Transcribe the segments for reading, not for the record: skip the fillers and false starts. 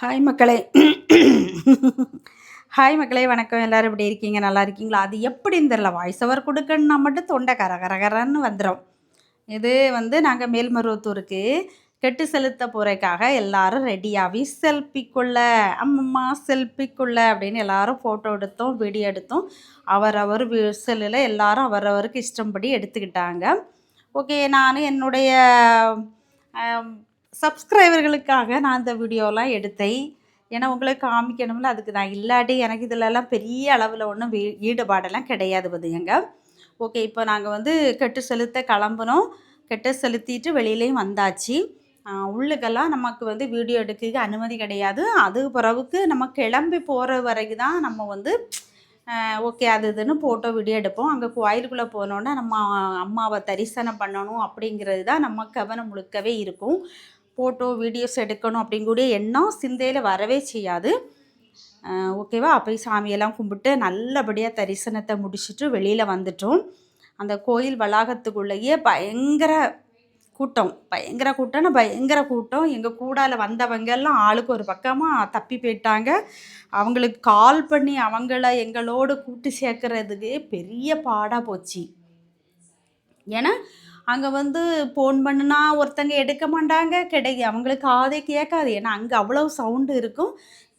Hi மக்களே. Hi மக்களே, வணக்கம். எல்லோரும் எப்படி இருக்கீங்க? நல்லா இருக்கீங்களா? அது எப்படின்னு தெரில, வாய்ஸ் ஓவர் கொடுக்கணுன்னா மட்டும் தொண்டை கரகரன்னு வந்துடும். இது நாங்கள் மேல்மருவத்தூருக்கு கெட்டு செலுத்த போகிறதுக்காக எல்லாரும் ரெடியாகி செல்ஃபிக்குள்ள அம்மம்மா செல்ஃபிக்குள்ள அப்படின்னு எல்லாரும் ஃபோட்டோ எடுத்தோம், வீடியோ எடுத்தோம். அவரவர் செல்லில் எல்லாரும் அவரவருக்கு இஷ்டம்படி எடுத்துக்கிட்டாங்க. ஓகே, நான் என்னுடைய சப்ஸ்கிரைபர்களுக்காக நான் இந்த வீடியோலாம் எடுத்தேன். ஏன்னா உங்களுக்கு காமிக்கணும்ல, அதுக்கு நான் இல்லாட்டி எனக்கு இதிலலாம் பெரிய அளவில் ஒன்றும் ஈடுபாடெல்லாம் கிடையாது பார்த்துக்கங்க. ஓகே, இப்போ நாங்கள் கெட்டு செலுத்த கிளம்புனோம். கெட்டு செலுத்திட்டு வெளியிலையும் வந்தாச்சு. உள்ளுக்கெல்லாம் நமக்கு வீடியோ எடுக்க அனுமதி கிடையாது. அது பிறகுக்கு நம்ம கிளம்பி போகிற வரைக்கும் தான் நம்ம ஓகே அது இதுன்னு ஃபோட்டோ வீடியோ எடுப்போம். அங்கே கோயிலுக்குள்ளே போனோன்னா நம்ம அம்மாவை தரிசனம் பண்ணணும் அப்படிங்கிறது தான் நம்ம கவனம் முழுக்கவே இருக்கும். ஃபோட்டோ வீடியோஸ் எடுக்கணும் அப்படிங்கூடிய எண்ணம் சிந்தையில் வரவே செய்யாது. ஓகேவா? போய் சாமியெல்லாம் கும்பிட்டு நல்லபடியாக தரிசனத்தை முடிச்சுட்டு வெளியில் வந்துட்டோம். அந்த கோயில் வளாகத்துக்குள்ளேயே பயங்கர கூட்டம். எங்கள் கூடால வந்தவங்க எல்லாம் ஆளுக்கு ஒரு பக்கமாக தப்பி போயிட்டாங்க. அவங்களுக்கு கால் பண்ணி அவங்கள எங்களோடு கூட்டி சேர்க்கறதுக்கு பெரிய பாடாக போச்சு. ஏன்னா அங்கே ஃபோன் பண்ணுனா ஒருத்தங்க எடுக்க மாட்டாங்க, அவங்களுக்கு காதே கேட்காது. ஏன்னா அங்கே அவ்வளோ சவுண்டு இருக்கும்.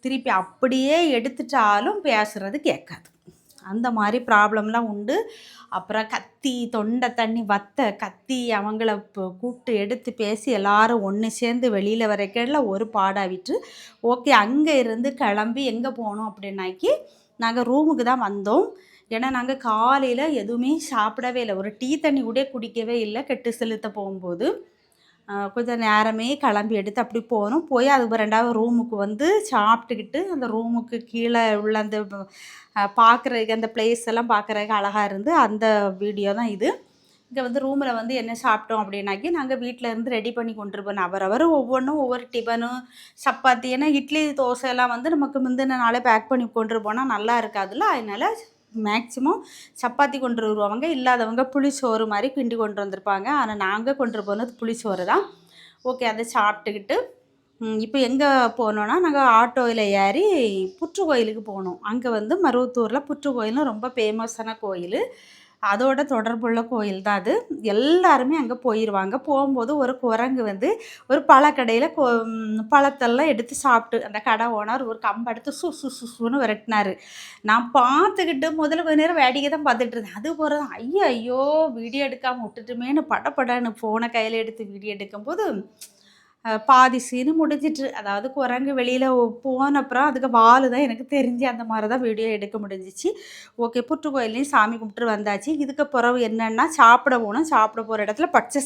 திருப்பி அப்படியே எடுத்துட்டாலும் பேசுகிறது கேட்காது. அந்த மாதிரி ப்ராப்ளம்லாம் உண்டு. அப்புறம் கத்தி தொண்டை தண்ணி கத்தி அவங்கள கூப்பிட்டு எடுத்து பேசி எல்லாரும் ஒன்று சேர்ந்து வெளியில் வரைக்கல ஒரு பாடாவிட்டு ஓகே அங்கே இருந்து கிளம்பி எங்கே போனோம் அப்படின்னாக்கி நாங்கள் ரூமுக்கு தான் வந்தோம். ஏன்னா நாங்கள் காலையில் எதுவுமே சாப்பிடவே இல்லை, ஒரு டீ தண்ணி கூட குடிக்கவே இல்லை. கெட்டு செலுத்த போகும்போது கொஞ்சம் நேரமே கிளம்பி எடுத்து அப்படி போனோம். போய் அதுக்கு ரெண்டாவது ரூமுக்கு சாப்பிட்டுக்கிட்டு அந்த ரூமுக்கு கீழே உள்ள அந்த பார்க்குறதுக்கு அந்த பிளேஸ் எல்லாம் பார்க்குறதுக்கு அழகாக இருந்து அந்த வீடியோ தான் இது. இங்கே ரூமில் என்ன சாப்பிட்டோம் அப்படின்னாக்கி நாங்கள் வீட்டில் இருந்து ரெடி பண்ணி கொண்டு போனோம். அவரவர் ஒவ்வொன்றும் ஒவ்வொரு டிஃபனு சப்பாத்தி, ஏன்னா இட்லி தோசை எல்லாம் நமக்கு முந்தின நாளே பேக் பண்ணி கொண்டு போனால் நல்லா இருக்காதுல்ல. அதனால் மேக்ஸிமம் சப்பாத்தி கொண்டு வருவாங்க, இல்லாதவங்க புளிச்சோறு மாதிரி கிண்டி கொண்டு வந்திருப்பாங்க. ஆனால் நாங்கள் கொண்டு போனது புளிச்சோறு தான். ஓகே, அதை சாப்பிட்டுக்கிட்டு இப்போ எங்கே போனோன்னா நாங்கள் ஆட்டோவில் ஏறி புற்று கோயிலுக்கு போனோம். அங்கே மருவத்தூரில் புற்று கோயிலும் ரொம்ப ஃபேமஸான கோயில். அதோட தொடர்புள்ள கோயில் தான் அது. எல்லாருமே அங்கே போயிடுவாங்க. போகும்போது ஒரு குரங்கு ஒரு பழக்கடையில் பழத்தெல்லாம் எடுத்து சாப்பிட்டு அந்த கடை ஓனர் ஒரு கம்பை எடுத்து சுன்னு விரட்டினார். நான் பார்த்துக்கிட்டு முதல்ல கொஞ்ச நேரம் வேடிக்கை தான் பார்த்துட்டு இருந்தேன். அது போகிறது ஐயோ வீடியோ எடுக்காமல் விட்டுட்டுமேனு படப்படன்னு ஃபோனை கையில் எடுத்து வீடியோ எடுக்கும்போது பாதி சீனு முடிஞ்சிட்டு. அதாவது குரங்கு வெளியில் போனப்புறம் அதுக்கு வால் தான் எனக்கு தெரிஞ்சு அந்த மாதிரி தான் வீடியோ எடுக்க முடிஞ்சிச்சு. ஓகே, புற்று கோயிலையும் சாமி கும்பிட்டு வந்தாச்சு. இதுக்கு பிறகு என்னென்னா சாப்பிட போகணும். சாப்பிட போகிற இடத்துல பச்சை